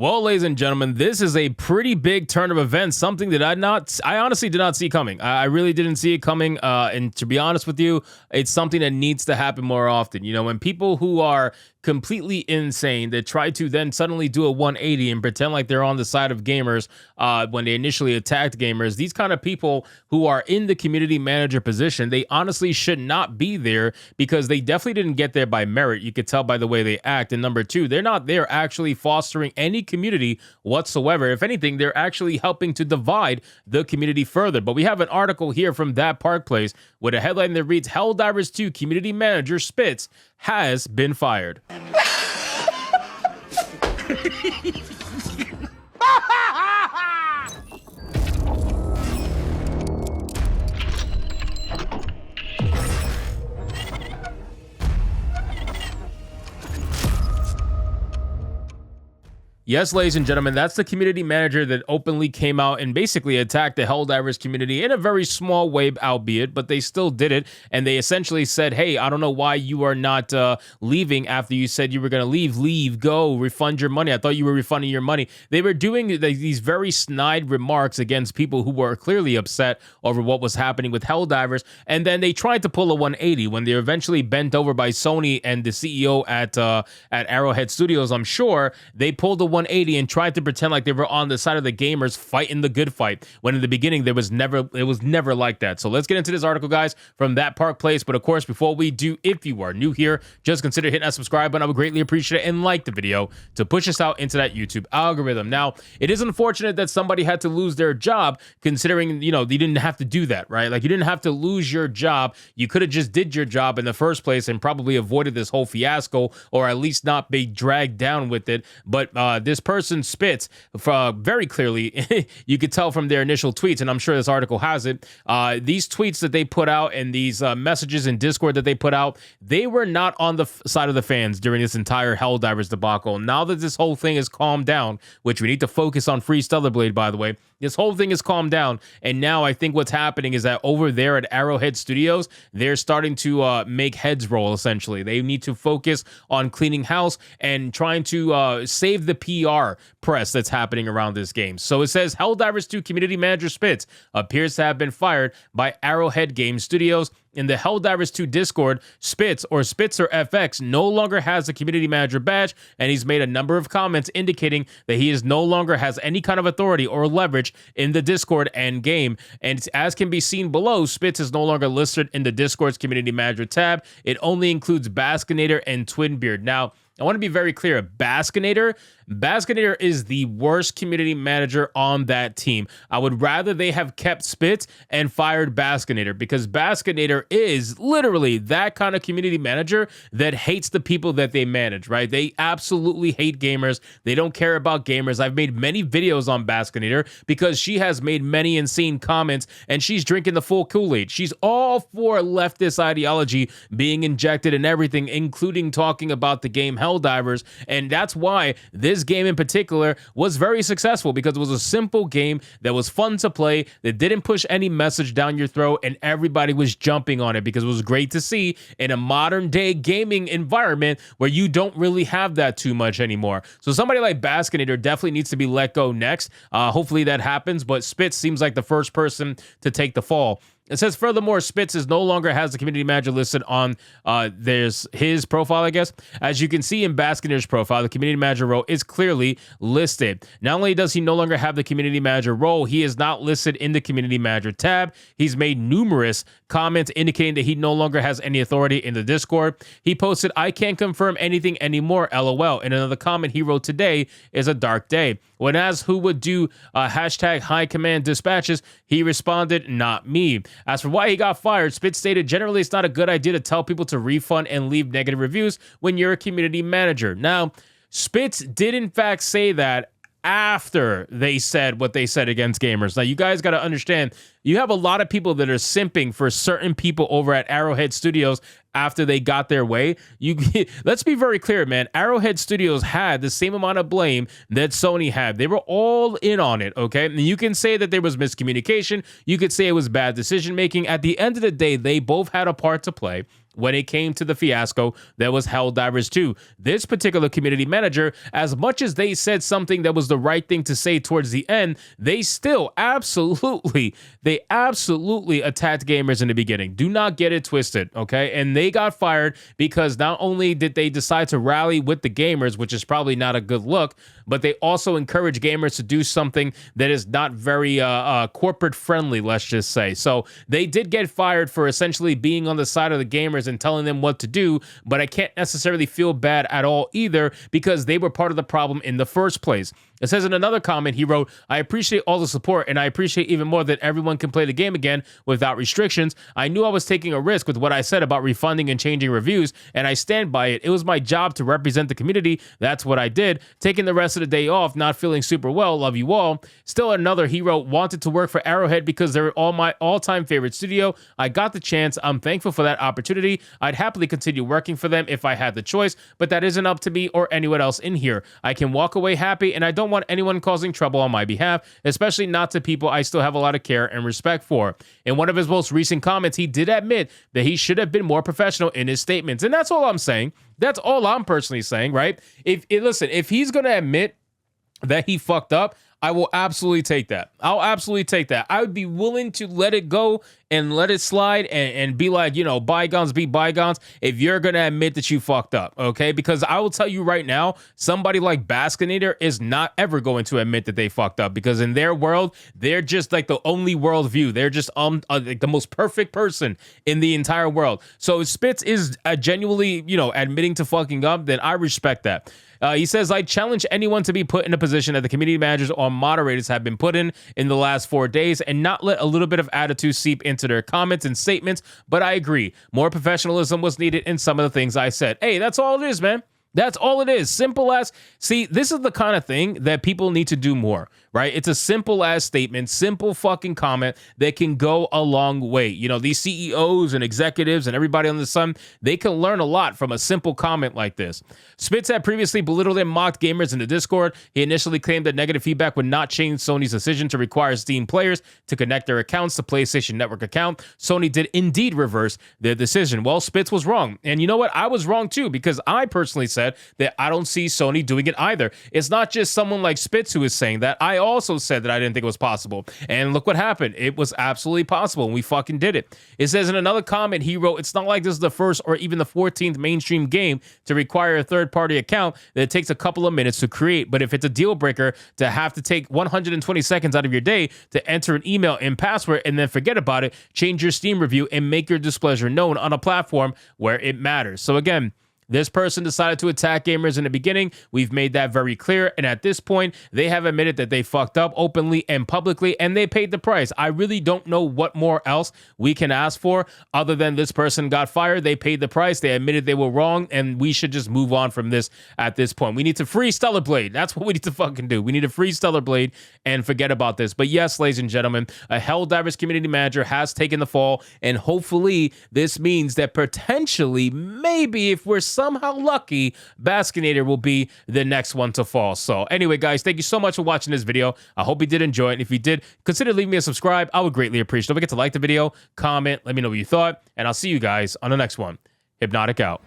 Well, ladies and gentlemen, this is a pretty big turn of events, something that I honestly did not see coming. I really didn't see it coming. And to be honest with you, it's something that needs to happen more often. You know, when people who are completely insane that try to then suddenly do a 180 and pretend like they're on the side of gamers when they initially attacked gamers, these kind of people who are in the community manager position, they honestly should not be there because they definitely didn't get there by merit. You could tell by the way they act. And number two, they're not there actually fostering any community whatsoever. If anything, they're actually helping to divide the community further. But we have an article here from That Park Place with a headline that reads, Helldivers 2 community manager SPITZ has been fired. Yes, ladies and gentlemen, that's the community manager that openly came out and basically attacked the Helldivers community in a very small way, albeit, but they still did it. And they essentially said, hey, I don't know why you are not leaving after you said you were going to leave, go, refund your money. I thought you were refunding your money. They were doing these very snide remarks against people who were clearly upset over what was happening with Helldivers. And then they tried to pull a 180 when they were eventually bent over by Sony and the CEO at Arrowhead Studios. I'm sure they pulled the 180 and tried to pretend like they were on the side of the gamers fighting the good fight, when in the beginning it was never like that. So let's get into this article, guys, from That Park Place. But of course, before we do, if you are new here, just consider hitting that subscribe button. I would greatly appreciate it, and like the video to push us out into that YouTube algorithm. Now, it is unfortunate that somebody had to lose their job, considering, you know, they didn't have to do that, right? Like, you didn't have to lose your job. You could have just did your job in the first place and probably avoided this whole fiasco, or at least not be dragged down with it. But this person, SPITZ, very clearly, you could tell from their initial tweets, and I'm sure this article has it, these tweets that they put out and these messages in Discord that they put out, they were not on the side of the fans during this entire Helldivers debacle. Now that this whole thing is calmed down, which we need to focus on Free Stellar Blade, by the way, this whole thing is calmed down, and now I think what's happening is that over there at Arrowhead Studios, they're starting to make heads roll, essentially. They need to focus on cleaning house and trying to save the PR press that's happening around this game. So it says, Helldivers 2 community manager SPITZ appears to have been fired by Arrowhead Game Studios. In the Helldivers 2 Discord, SPITZ, or Spitzer FX, no longer has a community manager badge, and he's made a number of comments indicating that he is no longer has any kind of authority or leverage in the Discord and game. And as can be seen below, SPITZ is no longer listed in the Discord's community manager tab. It only includes Baskinator and Twinbeard. Now, I want to be very clear. Baskinator is the worst community manager on that team. I would rather they have kept SPITZ and fired Baskinator, because Baskinator is literally that kind of community manager that hates the people that they manage, right? They absolutely hate gamers. They don't care about gamers. I've made many videos on Baskinator because she has made many insane comments, and she's drinking the full Kool-Aid. She's all for leftist ideology being injected in everything, including talking about the game Helldivers, and that's why this game in particular was very successful, because it was a simple game that was fun to play, that didn't push any message down your throat, and everybody was jumping on it because it was great to see in a modern day gaming environment where you don't really have that too much anymore. So somebody like Baskinator definitely needs to be let go next. Hopefully that happens, but SPITZ seems like the first person to take the fall. It says, furthermore, SPITZ is no longer has the community manager listed on there's his profile, I guess. As you can see in Baskinator's profile, the community manager role is clearly listed. Not only does he no longer have the community manager role, he is not listed in the community manager tab. He's made numerous comments indicating that he no longer has any authority in the Discord. He posted, I can't confirm anything anymore, LOL. And another comment he wrote, today is a dark day. When asked who would do hashtag high command dispatches, he responded, not me. As for why he got fired, SPITZ stated, generally it's not a good idea to tell people to refund and leave negative reviews when you're a community manager. Now, SPITZ did in fact say that after they said what they said against gamers. Now, you guys got to understand, you have a lot of people that are simping for certain people over at Arrowhead Studios after they got their way. Let's be very clear, man. Arrowhead Studios had the same amount of blame that Sony had. They were all in on it, okay? And you can say that there was miscommunication. You could say it was bad decision-making. At the end of the day, they both had a part to play. when it came to the fiasco that was Helldivers 2. This particular community manager, as much as they said something that was the right thing to say towards the end, they still absolutely attacked gamers in the beginning. Do not get it twisted, okay? And they got fired because not only did they decide to rally with the gamers, which is probably not a good look, but they also encourage gamers to do something that is not very corporate friendly, let's just say. So they did get fired for essentially being on the side of the gamers and telling them what to do, but I can't necessarily feel bad at all either because they were part of the problem in the first place. It says in another comment, he wrote, "I appreciate all the support, and I appreciate even more that everyone can play the game again without restrictions. I knew I was taking a risk with what I said about refunding and changing reviews, and I stand by it. It was my job to represent the community. That's what I did. Taking the rest of the day off, not feeling super well. Love you all." Still another, he wrote, "Wanted to work for Arrowhead because they're all my all-time favorite studio. I got the chance. I'm thankful for that opportunity. I'd happily continue working for them if I had the choice, but that isn't up to me or anyone else in here. I can walk away happy, and I don't want anyone causing trouble on my behalf, especially not to people I still have a lot of care and respect for." In one of his most recent comments, he did admit that he should have been more professional in his statements. And that's all I'm saying. That's all I'm personally saying, right? Listen, if he's going to admit that he fucked up, I will absolutely take that. I'll absolutely take that. I would be willing to let it go and let it slide and be like, bygones be bygones if you're going to admit that you fucked up, okay? Because I will tell you right now, somebody like Baskinator is not ever going to admit that they fucked up because in their world, they're just like the only worldview. They're just like the most perfect person in the entire world. So if SPITZ is genuinely, admitting to fucking up, then I respect that. He says, "I challenge anyone to be put in a position that the community managers or moderators have been put in the last 4 days and not let a little bit of attitude seep into their comments and statements. But I agree, more professionalism was needed in some of the things I said." Hey, that's all it is, man. That's all it is. Simple as, see, this is the kind of thing that people need to do more, right? It's a simple as statement, simple fucking comment that can go a long way. These CEOs and executives and everybody on the sun, they can learn a lot from a simple comment like this. SPITZ had previously belittled and mocked gamers in the Discord. He initially claimed that negative feedback would not change Sony's decision to require Steam players to connect their accounts to PlayStation Network account. Sony did indeed reverse their decision. Well, SPITZ was wrong. And you know what? I was wrong too, because I personally said that I don't see Sony doing it either. It's not just someone like SPITZ who is saying that. I also said that I didn't think it was possible. And look what happened. It was absolutely possible, and we fucking did it. It says in another comment, he wrote, "It's not like this is the first or even the 14th mainstream game to require a third-party account that it takes a couple of minutes to create. But if it's a deal breaker to have to take 120 seconds out of your day to enter an email and password and then forget about it, change your Steam review and make your displeasure known on a platform where it matters." So again, this person decided to attack gamers in the beginning. We've made that very clear. And at this point, they have admitted that they fucked up openly and publicly, and they paid the price. I really don't know what more else we can ask for other than this person got fired. They paid the price. They admitted they were wrong, and we should just move on from this at this point. We need to free Stellar Blade. That's what we need to fucking do. We need to free Stellar Blade and forget about this. But yes, ladies and gentlemen, a Helldivers community manager has taken the fall, and hopefully this means that potentially, maybe if we're somehow lucky, Baskinator will be the next one to fall. So anyway, guys, thank you so much for watching this video. I hope you did enjoy it. And if you did, consider leaving me a subscribe. I would greatly appreciate it. Don't forget to like the video, comment, let me know what you thought, and I'll see you guys on the next one. Hypnotic out.